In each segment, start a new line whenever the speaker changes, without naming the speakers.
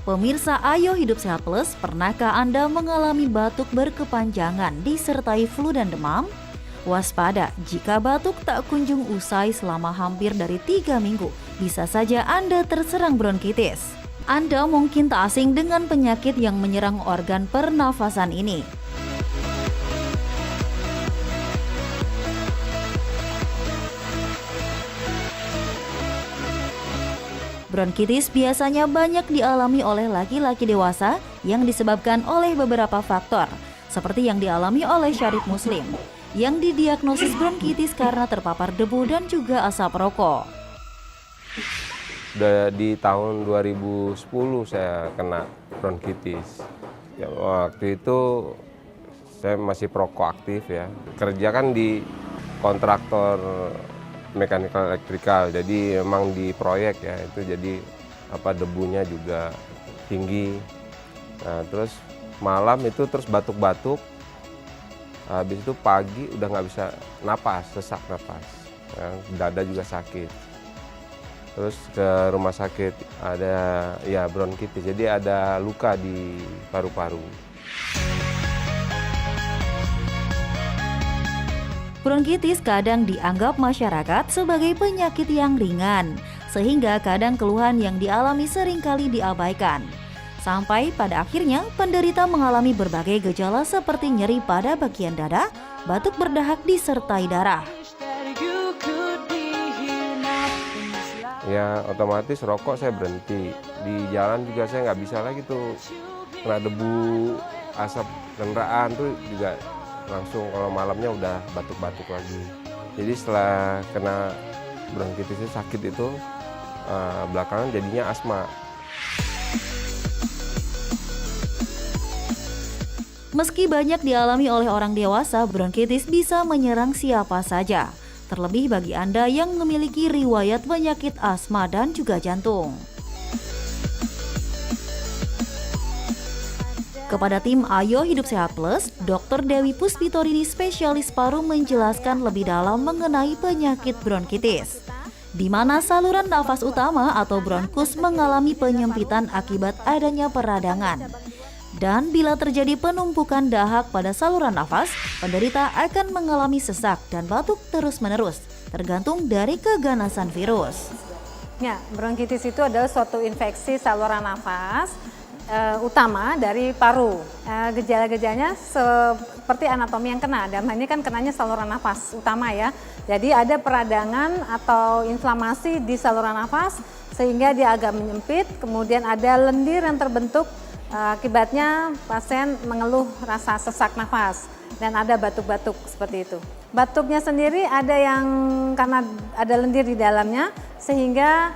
Pemirsa Ayo Hidup Sehat Plus, pernahkah Anda mengalami batuk berkepanjangan disertai flu dan demam? Waspada, jika batuk tak kunjung usai selama hampir dari 3 minggu, bisa saja Anda terserang bronkitis. Anda mungkin tak asing dengan penyakit yang menyerang organ pernafasan ini. Bronkitis biasanya banyak dialami oleh laki-laki dewasa yang disebabkan oleh beberapa faktor, seperti yang dialami oleh Syarif Muslim, yang didiagnosis bronkitis karena terpapar debu dan juga asap rokok.
Di tahun 2010 saya kena bronkitis. Ya, waktu itu saya masih perokok aktif ya. Kerja kan di kontraktor mekanikal elektrikal, jadi memang di proyek ya, itu jadi debunya juga tinggi. Nah, terus malam itu terus batuk-batuk, habis itu pagi udah nggak bisa napas, sesak napas, ya, dada juga sakit. Terus ke rumah sakit, ada ya bronkitis, jadi ada luka di paru-paru.
Bronkitis kadang dianggap masyarakat sebagai penyakit yang ringan, sehingga kadang keluhan yang dialami seringkali diabaikan. Sampai pada akhirnya penderita mengalami berbagai gejala seperti nyeri pada bagian dada, batuk berdahak disertai darah.
Ya otomatis rokok saya berhenti, di jalan juga saya nggak bisa lagi tuh, kena debu, asap kendaraan tuh juga langsung kalau malamnya udah batuk-batuk lagi. Jadi setelah kena bronkitis itu sakit itu, belakangan jadinya asma.
Meski banyak dialami oleh orang dewasa, bronkitis bisa menyerang siapa saja. Terlebih bagi Anda yang memiliki riwayat penyakit asma dan juga jantung. Kepada tim Ayo Hidup Sehat Plus, Dr. Dewi Puspitorini, spesialis paru, menjelaskan lebih dalam mengenai penyakit bronkitis, di mana saluran nafas utama atau bronkus mengalami penyempitan akibat adanya peradangan. Dan bila terjadi penumpukan dahak pada saluran nafas, penderita akan mengalami sesak dan batuk terus-menerus, tergantung dari keganasan virus.
Ya, bronkitis itu adalah suatu infeksi saluran nafas utama dari paru. Gejala-gejalanya seperti anatomi yang kena, dan ini kan kenanya saluran nafas utama ya. Jadi ada peradangan atau inflamasi di saluran nafas sehingga dia agak menyempit, kemudian ada lendir yang terbentuk, akibatnya pasien mengeluh rasa sesak nafas dan ada batuk-batuk seperti itu. Batuknya sendiri ada yang karena ada lendir di dalamnya sehingga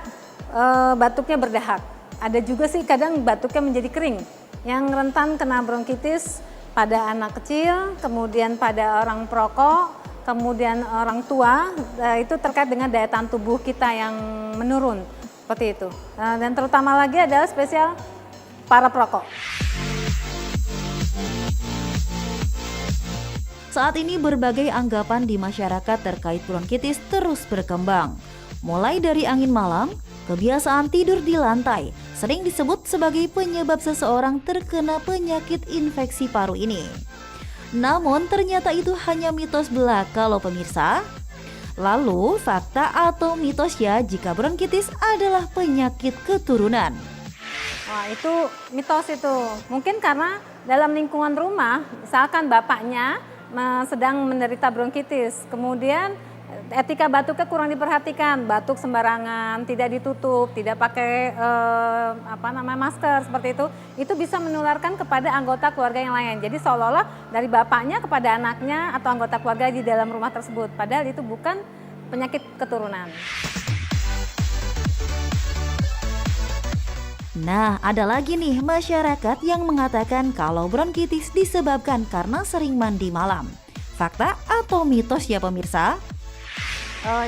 batuknya berdahak. Ada juga sih kadang batuknya menjadi kering, yang rentan kena bronkitis pada anak kecil, kemudian pada orang perokok, kemudian orang tua, itu terkait dengan daya tahan tubuh kita yang menurun, seperti itu. Dan terutama lagi adalah spesial para perokok.
Saat ini berbagai anggapan di masyarakat terkait bronkitis terus berkembang. Mulai dari angin malam, kebiasaan tidur di lantai, sering disebut sebagai penyebab seseorang terkena penyakit infeksi paru ini. Namun ternyata itu hanya mitos belaka loh pemirsa. Lalu fakta atau mitos ya jika bronkitis adalah penyakit keturunan?
Wah, itu mitos itu. Mungkin karena dalam lingkungan rumah, misalkan bapaknya sedang menderita bronkitis, kemudian etika batuknya kurang diperhatikan, batuk sembarangan, tidak ditutup, tidak pakai masker seperti itu bisa menularkan kepada anggota keluarga yang lain. Jadi seolah-olah dari bapaknya kepada anaknya atau anggota keluarga di dalam rumah tersebut, padahal itu bukan penyakit keturunan.
Nah, ada lagi nih masyarakat yang mengatakan kalau bronkitis disebabkan karena sering mandi malam. Fakta atau mitos ya pemirsa?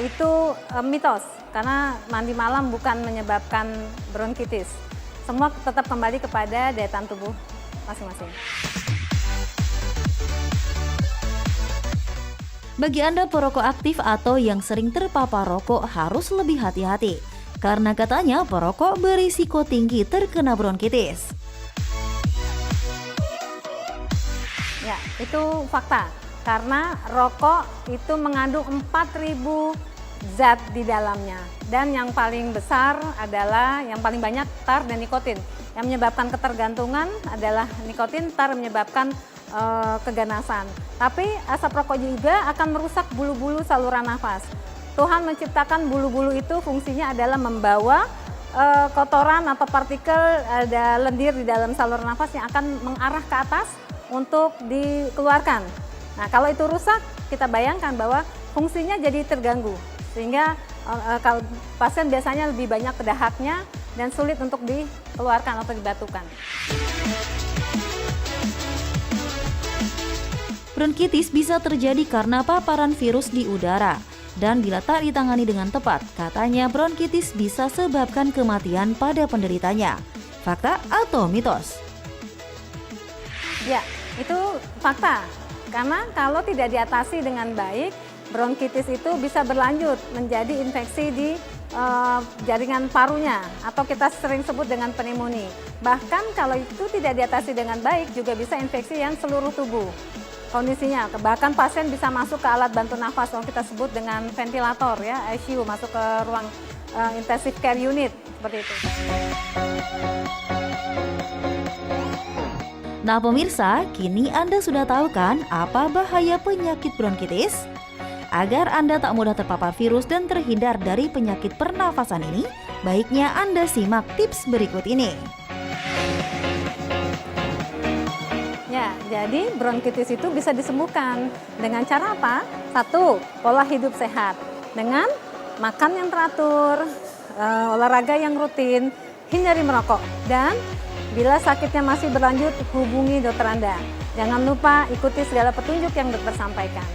Itu mitos, karena mandi malam bukan menyebabkan bronkitis. Semua tetap kembali kepada daya tahan tubuh masing-masing.
Bagi Anda perokok aktif atau yang sering terpapar rokok harus lebih hati-hati. karena katanya perokok berisiko tinggi terkena bronkitis.
Ya, itu fakta. Karena rokok itu mengandung 4.000 zat di dalamnya. Dan yang paling besar adalah, yang paling banyak tar dan nikotin. Yang menyebabkan ketergantungan adalah nikotin, tar menyebabkan keganasan. Tapi asap rokok juga akan merusak bulu-bulu saluran nafas. Tuhan menciptakan bulu-bulu itu fungsinya adalah membawa kotoran atau partikel, ada lendir di dalam saluran nafas yang akan mengarah ke atas untuk dikeluarkan. Nah, kalau itu rusak, kita bayangkan bahwa fungsinya jadi terganggu. Sehingga kalau pasien biasanya lebih banyak kedahaknya dan sulit untuk dikeluarkan atau dibatukan.
Bronkitis bisa terjadi karena paparan virus di udara. Dan bila tak ditangani dengan tepat, katanya bronkitis bisa sebabkan kematian pada penderitanya. Fakta atau mitos?
Ya, itu fakta. Karena kalau tidak diatasi dengan baik, bronkitis itu bisa berlanjut menjadi infeksi di jaringan parunya atau kita sering sebut dengan pneumonia. Bahkan kalau itu tidak diatasi dengan baik juga bisa infeksi yang seluruh tubuh. Kondisinya, bahkan pasien bisa masuk ke alat bantu nafas yang kita sebut dengan ventilator ya, ICU, masuk ke ruang intensive care unit seperti itu.
Nah pemirsa, kini Anda sudah tahu kan apa bahaya penyakit bronkitis? Agar Anda tak mudah terpapar virus dan terhindar dari penyakit pernafasan ini, baiknya Anda simak tips berikut ini.
Ya, jadi bronkitis itu bisa disembuhkan dengan cara apa? 1, pola hidup sehat. Dengan makan yang teratur, olahraga yang rutin, hindari merokok. Dan bila sakitnya masih berlanjut, hubungi dokter Anda. Jangan lupa ikuti segala petunjuk yang dokter sampaikan.